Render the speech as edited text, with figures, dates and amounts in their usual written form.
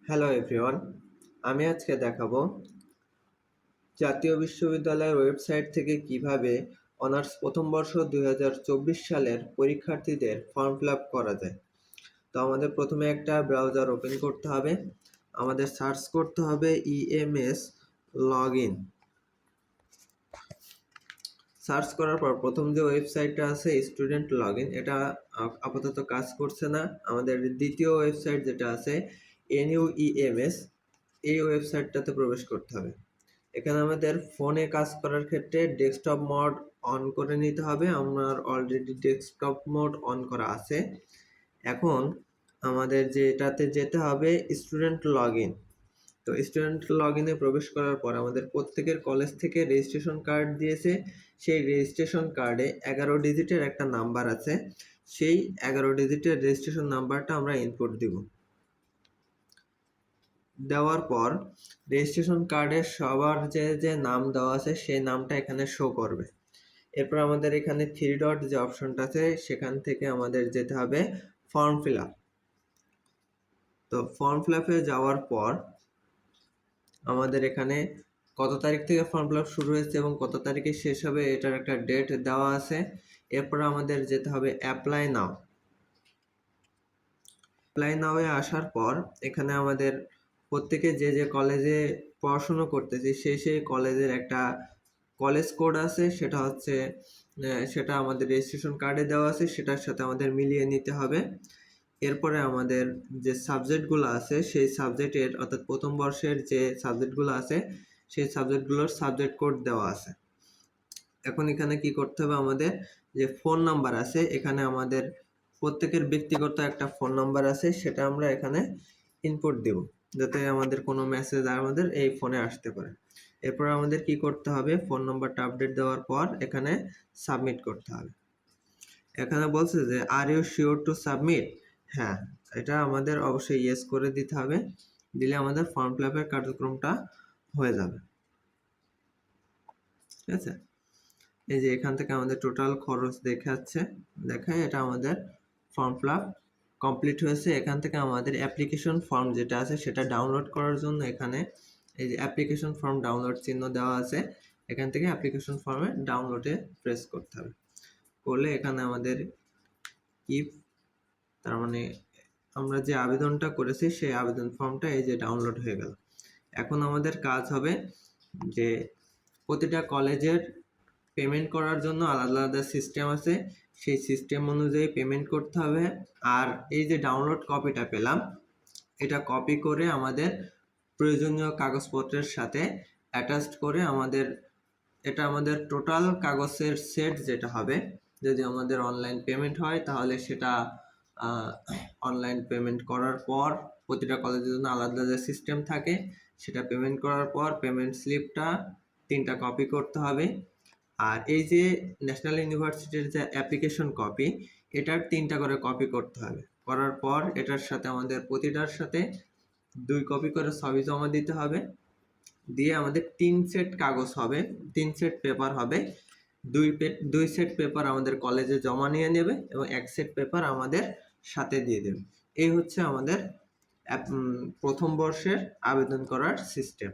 Hello everyone, আমি আজকে দেখাবো জাতীয় বিশ্ববিদ্যালয়ের ওয়েবসাইট থেকে কিভাবে অনার্স প্রথম বর্ষ 2024 সালের পরীক্ষার্থীদের ফর্ম ফিল আপ করা যায়। তো আমাদের প্রথমে একটা ব্রাউজার ওপেন করতে হবে, আমাদের সার্চ করতে হবে ইএমএস লগ ইন। সার্চ করার পর প্রথম যে ওয়েবসাইটটা আছে স্টুডেন্ট লগ ইন, এটা আপাতত কাজ করছে না। আমাদের দ্বিতীয় ওয়েবসাইট যেটা আছে NUEMS, এই ওয়েবসাইটটাতে প্রবেশ করতে হবে। এখানে আমাদের ফোনে কাজ করার ক্ষেত্রে ডেস্কটপ মোড অন করে নিতে হবে। আমার অলরেডি ডেস্কটপ মোড অন করা আছে। এখন আমাদের যেটাতে যেতে হবে স্টুডেন্ট লগ ইন। তো স্টুডেন্ট লগ ইনে প্রবেশ করার পর আমাদের প্রত্যেকের কলেজ থেকে রেজিস্ট্রেশন কার্ড দিয়েছে। সেই রেজিস্ট্রেশন কার্ডে 11 ডিজিটের একটা নাম্বার আছে। সেই 11 ডিজিটের রেজিস্ট্রেশন নাম্বারটা আমরা ইনপুট দিব। দেওয়ার পর রেজিস্ট্রেশন কার্ডে সবার যে নাম দেওয়া আছে সেই নামটা এখানে শো করবে। এরপর আমাদের এখানে 3 ডট যে অপশনটা আছে সেখান থেকে আমাদের যেতে হবে ফর্ম ফিল আপ। তো ফর্ম ফিল আপে যাওয়ার পর আমাদের এখানে কত তারিখ থেকে ফর্ম ফিল আপ শুরু হয়েছে এবং কত তারিখে শেষ হবে এটার একটা ডেট দেওয়া আছে। এরপর আমাদের যেতে হবে অ্যাপ্লাই নাও। অ্যাপ্লাই নাওয়ে আসার পর এখানে আমাদের প্রত্যেকে যে কলেজে পড়াশুনো করতেছি সেই কলেজের একটা কলেজ কোড আছে, সেটা হচ্ছে সেটা আমাদের রেজিস্ট্রেশন কার্ডে দেওয়া আছে, সেটার সাথে আমাদের মিলিয়ে নিতে হবে। এরপরে আমাদের যে সাবজেক্টগুলো আছে সেই সাবজেক্টের অর্থাৎ প্রথম বর্ষের যে সাবজেক্টগুলো আছে সেই সাবজেক্টগুলোর সাবজেক্ট কোড দেওয়া আছে। এখন এখানে কি করতে হবে, আমাদের যে ফোন নাম্বার আছে এখানে আমাদের প্রত্যেকের ব্যক্তিগত একটা ফোন নাম্বার আছে, সেটা আমরা এখানে ইনপুট দেব যাতে আমাদের কোনো মেসেজ আমাদের এই ফোনে আসতে পারে। এরপর আমাদের কি করতে হবে, ফোন নাম্বারটা আপডেট দেওয়ার পর এখানে সাবমিট করতে হবে। এখানে বলছে যে are you sure to submit, হ্যাঁ এটা আমাদের অবশ্যই ইয়েস করে দিতে হবে। দিলে আমাদের ফর্ম ফিল আপের কার্যক্রমটা হয়ে যাবে। ঠিক আছে, এই যে এখান থেকে আমাদের টোটাল খরচ দেখায় এটা আমাদের ফর্ম ফিল আপ কমপ্লিট হয়েছে। এখান থেকে আমাদের অ্যাপ্লিকেশন ফর্ম যেটা আছে সেটা ডাউনলোড করার জন্য এখানে এই যে অ্যাপ্লিকেশন ফর্ম ডাউনলোড চিহ্ন দেওয়া আছে, এখান থেকে অ্যাপ্লিকেশন ফর্মে ডাউনলোডে প্রেস করতে হবে। করলে এখানে আমাদের ইফ তার মানে আমরা যে আবেদনটা করেছি সেই আবেদন ফর্মটা এই যে ডাউনলোড হয়ে গেল। এখন আমাদের কাজ হবে যে প্রতিটা কলেজের পেমেন্ট করার জন্য আলাদা আলাদা সিস্টেম আছে, সেই সিস্টেম অনুযায়ী পেমেন্ট করতে হবে। আর এই যে ডাউনলোড কপিটা পেলাম এটা কপি করে আমাদের প্রয়োজনীয় কাগজপত্রের সাথে অ্যাটাচড করে এটা আমাদের টোটাল কাগজের সেট যেটা হবে। যদি আমাদের অনলাইন পেমেন্ট হয় তাহলে সেটা অনলাইন পেমেন্ট করার পর প্রতিটা কলেজের জন্য আলাদা আলাদা সিস্টেম থাকে, সেটা পেমেন্ট করার পর পেমেন্ট স্লিপটা 3টা কপি করতে হবে। আর এই যে ন্যাশনাল ইউনিভার্সিটির যে অ্যাপ্লিকেশন কপি এটার 3টা করে কপি করতে হবে। করার পর এটার সাথে আমাদের প্রতিটার সাথে 2 কপি করে ছবি জমা দিতে হবে। দিয়ে আমাদের 3 সেট কাগজ হবে, 3 সেট পেপার হবে। 2 সেট পেপার আমাদের কলেজে জমা নিয়ে নেবে এবং 1 সেট পেপার আমাদের সাথে দিয়ে দেবে। এই হচ্ছে আমাদের প্রথম বর্ষের আবেদন করার সিস্টেম।